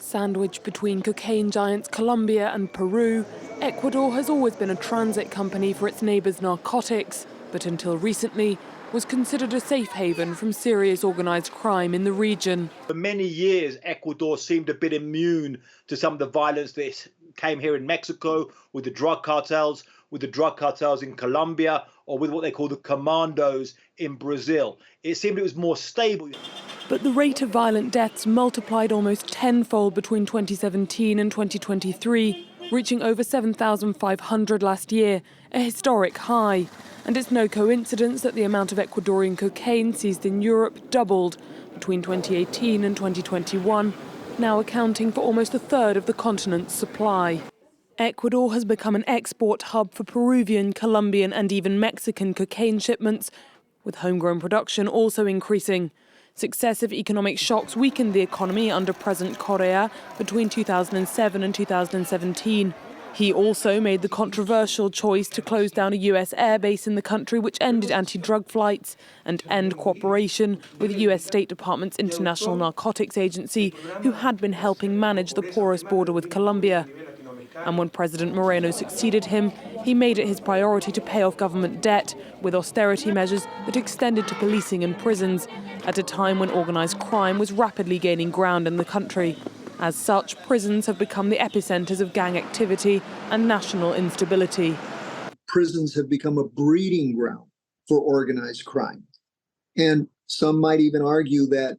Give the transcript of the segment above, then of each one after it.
Sandwiched between cocaine giants Colombia and Peru, Ecuador has always been a transit company for its neighbours' narcotics, but until recently was considered a safe haven from serious organised crime in the region. For many years, Ecuador seemed a bit immune to some of the violence that came here in Mexico with the drug cartels, in Colombia, or with what they call the commandos in Brazil. It seemed it was more stable. But the rate of violent deaths multiplied almost tenfold between 2017 and 2023, reaching over 7,500 last year, a historic high. And it's no coincidence that the amount of Ecuadorian cocaine seized in Europe doubled between 2018 and 2021, now accounting for almost a third of the continent's supply. Ecuador has become an export hub for Peruvian, Colombian and even Mexican cocaine shipments, with homegrown production also increasing. Successive economic shocks weakened the economy under President Correa between 2007 and 2017. He also made the controversial choice to close down a US airbase in the country, which ended anti-drug flights and end cooperation with the US State Department's International Narcotics Agency, who had been helping manage the porous border with Colombia. And when President Moreno succeeded him, he made it his priority to pay off government debt with austerity measures that extended to policing and prisons, at a time when organised crime was rapidly gaining ground in the country. As such, prisons have become the epicentres of gang activity and national instability. Prisons have become a breeding ground for organised crime. And some might even argue that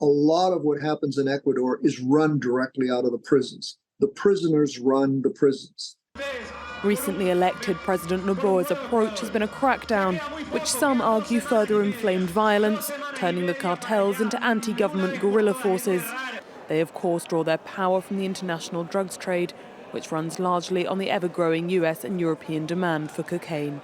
a lot of what happens in Ecuador is run directly out of the prisons. The prisoners run the prisons. Recently elected President Noboa's approach has been a crackdown, which some argue further inflamed violence, turning the cartels into anti-government guerrilla forces. They, of course, draw their power from the international drugs trade, which runs largely on the ever-growing US and European demand for cocaine.